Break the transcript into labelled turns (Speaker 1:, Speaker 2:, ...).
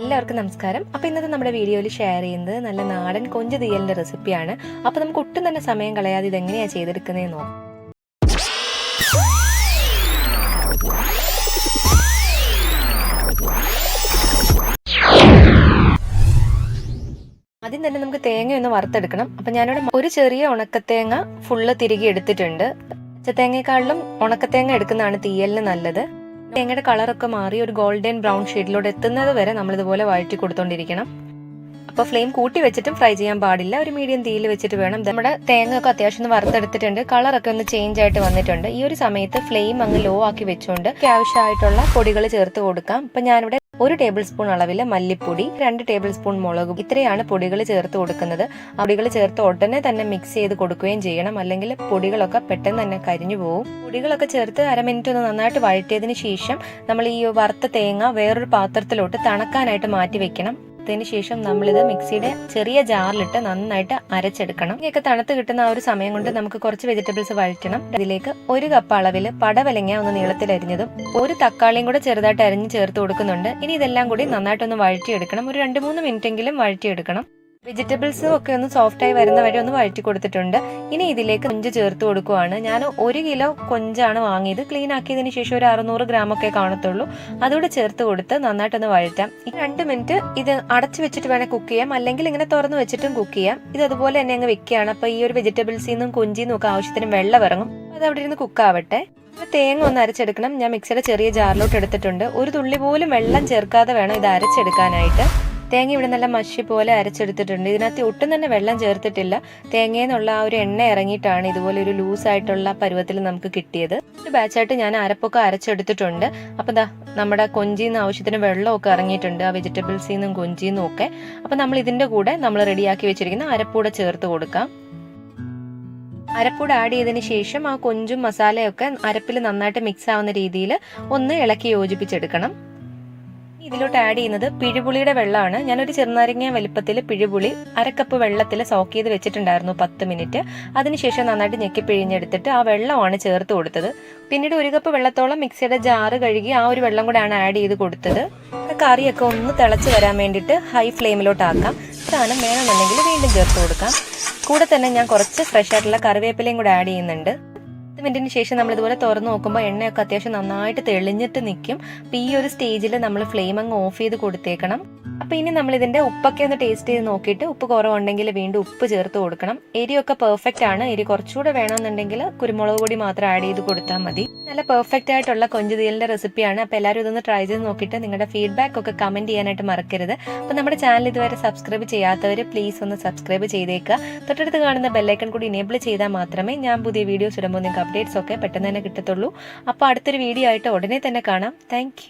Speaker 1: എല്ലാവർക്കും നമസ്കാരം. അപ്പോൾ ഇന്നത്തെ നമ്മുടെ വീഡിയോയിൽ ഷെയർ ചെയ്യുന്നത് നല്ല നാടൻ കൊഞ്ച് തീയലിന്റെ റെസിപ്പിയാണ്. അപ്പോൾ നമുക്ക് ഒട്ടും തന്നെ സമയം കളയാതെ ഇതെങ്ങനെയാണ് ചെയ്തെടുക്കുന്നതെന്ന് നോക്കാം. ആദ്യം തന്നെ നമുക്ക് തേങ്ങ ഒന്ന് വറുത്തെടുക്കണം. അപ്പം ഞാനിവിടെ ഒരു ചെറിയ ഉണക്കത്തേങ്ങ ഫുള്ള് തിരികെ എടുത്തിട്ടുണ്ട്. പച്ചത്തേങ്ങയെക്കാളിലും ഉണക്കത്തേങ്ങ എടുക്കുന്നതാണ് തീയലിന് നല്ലത്. തേങ്ങയുടെ കളറൊക്കെ മാറി ഒരു ഗോൾഡൻ ബ്രൗൺ ഷെയ്ഡിലോട്ട് എത്തുന്നത് വരെ നമ്മൾ ഇതുപോലെ വഴറ്റി കൊടുത്തോണ്ടിരിക്കണം. അപ്പോൾ ഫ്ലെയിം കൂട്ടി വെച്ചിട്ടും ഫ്രൈ ചെയ്യാൻ പാടില്ല, ഒരു മീഡിയം തീയിൽ വെച്ചിട്ട് വേണം. നമ്മുടെ തേങ്ങ ഒക്കെ അത്യാവശ്യം വറുത്തെടുത്തിട്ടുണ്ട്, കളറൊക്കെ ഒന്ന് ചേഞ്ച് ആയിട്ട് വന്നിട്ടുണ്ട്. ഈ ഒരു സമയത്ത് ഫ്ലെയിം അങ്ങ് ലോ ആക്കി വെച്ചുകൊണ്ട് ആവശ്യമായിട്ടുള്ള പൊടികൾ ചേർത്ത് കൊടുക്കാം. അപ്പൊ ഞാനിവിടെ 1 ടേബിൾ സ്പൂൺ അളവിൽ മല്ലിപ്പൊടി, 2 ടേബിൾ സ്പൂൺ മുളകും, ഇത്രയാണ് പൊടികൾ ചേർത്ത് കൊടുക്കുന്നത്. പൊടികൾ ചേർത്ത് ഉടനെ തന്നെ മിക്സ് ചെയ്ത് കൊടുക്കുകയും ചെയ്യണം, അല്ലെങ്കിൽ പൊടികളൊക്കെ പെട്ടെന്ന് തന്നെ കരിഞ്ഞു പോകും. പൊടികളൊക്കെ ചേർത്ത് അരമിനിറ്റ് ഒന്ന് നന്നായിട്ട് വഴറ്റിയതിന് ശേഷം നമ്മൾ ഈ വറുത്ത തേങ്ങ വേറൊരു പാത്രത്തിലോട്ട് തണുക്കാനായിട്ട് മാറ്റി വെക്കണം. ശേഷം നമ്മളിത് മിക്സിയുടെ ചെറിയ ജാറിലിട്ട് നന്നായിട്ട് അരച്ചെടുക്കണം. ഇതൊക്കെ തണുത്ത് കിട്ടുന്ന ആ ഒരു സമയം കൊണ്ട് നമുക്ക് കുറച്ച് വെജിറ്റബിൾസ് വഴറ്റണം. അതിലേക്ക് 1 കപ്പ് അളവിൽ പടവലങ്ങ ഒന്ന് നീളത്തിൽ അരിഞ്ഞതും 1 തക്കാളിയും കൂടെ ചെറുതായിട്ട് അരിഞ്ഞ് ചേർത്ത് കൊടുക്കുന്നുണ്ട്. ഇനി ഇതെല്ലാം കൂടി നന്നായിട്ടൊന്ന് വഴറ്റിയെടുക്കണം. ഒരു 2-3 മിനിറ്റെങ്കിലും വഴറ്റിയെടുക്കണം. വെജിറ്റബിൾസും ഒക്കെ ഒന്ന് സോഫ്റ്റ് ആയി വരുന്ന വരെ ഒന്ന് വഴറ്റി കൊടുത്തിട്ടുണ്ട്. ഇനി ഇതിലേക്ക് കൊഞ്ച് ചേർത്ത് കൊടുക്കുവാണ്. ഞാൻ 1 കിലോ കൊഞ്ചാണ് വാങ്ങിയത്. ക്ലീൻ ആക്കിയതിന് ശേഷം ഒരു 600 ഗ്രാം ഒക്കെ കാണത്തുള്ളൂ. അതുകൂടെ ചേർത്ത് കൊടുത്ത് നന്നായിട്ടൊന്ന് വഴറ്റാം. 2 മിനിറ്റ് ഇത് അടച്ചു വെച്ചിട്ട് വേണേൽ കുക്ക് ചെയ്യാം, അല്ലെങ്കിൽ ഇങ്ങനെ തുറന്ന് വെച്ചിട്ടും കുക്ക് ചെയ്യാം. ഇത് അതുപോലെ തന്നെ അങ്ങ് വെക്കുകയാണ്. അപ്പൊ ഈ ഒരു വെജിറ്റബിൾസിൽ നിന്നും കൊഞ്ചിൽ നിന്നും ഒക്കെ ആവശ്യത്തിന് വെള്ളം ഇറങ്ങും. അത് അവിടെ ഇരുന്ന് കുക്കാവട്ടെ. തേങ്ങ ഒന്ന് അരച്ചെടുക്കണം. ഞാൻ മിക്സിയുടെ ചെറിയ ജാറിലോട്ട് എടുത്തിട്ടുണ്ട്. ഒരു തുള്ളി പോലും വെള്ളം ചേർക്കാതെ വേണം ഇത് അരച്ചെടുക്കാനായിട്ട്. തേങ്ങ ഇവിടെ നല്ല മഷി പോലെ അരച്ചെടുത്തിട്ടുണ്ട്. ഇതിനകത്ത് ഒട്ടും തന്നെ വെള്ളം ചേർത്തിട്ടില്ല. തേങ്ങയിൽ നിന്നുള്ള ആ ഒരു എണ്ണ ഇറങ്ങിയിട്ടാണ് ഇതുപോലെ ഒരു ലൂസായിട്ടുള്ള പരുവത്തിൽ നമുക്ക് കിട്ടിയത്. ഒരു ബാച്ചായിട്ട് ഞാൻ അരപ്പൊക്കെ അരച്ചെടുത്തിട്ടുണ്ട്. അപ്പം നമ്മുടെ കൊഞ്ചിൽ നിന്ന് ആവശ്യത്തിന് വെള്ളമൊക്കെ ഇറങ്ങിയിട്ടുണ്ട്, ആ വെജിറ്റബിൾസിൽ നിന്നും കൊഞ്ചിൽ നിന്നും ഒക്കെ. അപ്പം നമ്മൾ ഇതിന്റെ കൂടെ നമ്മൾ റെഡിയാക്കി വെച്ചിരിക്കുന്ന അരപ്പൂടെ ചേർത്ത് കൊടുക്കാം. അരപ്പൂടെ ആഡ് ചെയ്തതിന് ശേഷം ആ കൊഞ്ചും മസാലയൊക്കെ അരപ്പിൽ നന്നായിട്ട് മിക്സ് ആവുന്ന രീതിയിൽ ഒന്ന് ഇളക്കി യോജിപ്പിച്ചെടുക്കണം. ഇതിലോട്ട് ആഡ് ചെയ്യുന്നത് പിഴുപുളിയുടെ വെള്ളമാണ്. ഞാനൊരു ചെറുനാരങ്ങ വലിപ്പത്തിൽ പിഴുപുളി 1 കപ്പ് വെള്ളത്തിൽ സോക്ക് ചെയ്ത് വെച്ചിട്ടുണ്ടായിരുന്നു 10 മിനിറ്റ്. അതിനുശേഷം നന്നായിട്ട് ഞെക്കി പിഴിഞ്ഞെടുത്തിട്ട് ആ വെള്ളമാണ് ചേർത്ത് കൊടുത്തത്. പിന്നീട് 1 കപ്പ് വെള്ളത്തോളം മിക്സിയുടെ ജാറ് കഴുകി ആ ഒരു വെള്ളം കൂടെയാണ് ആഡ് ചെയ്ത് കൊടുത്തത്. കറിയൊക്കെ ഒന്ന് തിളച്ച് വരാൻ വേണ്ടിയിട്ട് ഹൈ ഫ്ലെയിമിലോട്ട് ആക്കാം. സാധനം വേണമെന്നുണ്ടെങ്കിൽ വീണ്ടും ചേർത്ത് കൊടുക്കാം. കൂടെ തന്നെ ഞാൻ കുറച്ച് ഫ്രഷ് ആയിട്ടുള്ള കറിവേപ്പിലയും കൂടെ ആഡ് ചെയ്യുന്നുണ്ട്. 10 മിനിറ്റിന് ശേഷം നമ്മൾ ഇതുപോലെ തുറന്നു നോക്കുമ്പോൾ എണ്ണയൊക്കെ അത്യാവശ്യം നന്നായിട്ട് തെളിഞ്ഞിട്ട് നിൽക്കും. അപ്പോൾ ഈ ഒരു സ്റ്റേജിൽ നമ്മൾ ഫ്ലെയിം അങ്ങ് ഓഫ് ചെയ്ത് കൊടുത്തേക്കണം. അപ്പോൾ ഇനി നമ്മൾ ഇതിന്റെ ഉപ്പൊക്കെ ഒന്ന് ടേസ്റ്റ് ചെയ്ത് നോക്കിയിട്ട് ഉപ്പ് കുറവുണ്ടെങ്കിൽ വീണ്ടും ഉപ്പ് ചേർത്ത് കൊടുക്കണം. എരിയൊക്കെ പെർഫെക്റ്റ് ആണ്. എരി കുറച്ചുകൂടെ വേണമെന്നുണ്ടെങ്കിൽ കുരുമുളക് പൊടി മാത്രം ആഡ് ചെയ്ത് കൊടുത്താൽ മതി. നല്ല പെർഫെക്റ്റ് ആയിട്ടുള്ള കൊഞ്ച് തീയലിന്റെ റെസിപ്പിയാണ്. അപ്പോൾ എല്ലാവരും ഇതൊന്ന് ട്രൈ ചെയ്ത് നോക്കിയിട്ട് നിങ്ങളുടെ ഫീഡ്ബാക്ക് ഒക്കെ കമന്റ് ചെയ്യാനായിട്ട് മറക്കരുത്. അപ്പോൾ നമ്മുടെ ചാനൽ ഇതുവരെ സബ്സ്ക്രൈബ് ചെയ്യാത്തവർ പ്ലീസ് ഒന്ന് സബ്സ്ക്രൈബ് ചെയ്തേക്കുക. തൊട്ടടുത്ത് കാണുന്ന ബെല്ലൈക്കൺ കൂടി എനേബിൾ ചെയ്താൽ മാത്രമേ ഞാൻ പുതിയ വീഡിയോസ് ഇടുമ്പോൾ നിങ്ങൾക്ക് അപ്ഡേറ്റ്സ് ഒക്കെ പെട്ടെന്ന് തന്നെ കിട്ടത്തുള്ളൂ. അപ്പോൾ അടുത്തൊരു വീഡിയോ ആയിട്ട് ഉടനെ തന്നെ കാണാം. താങ്ക്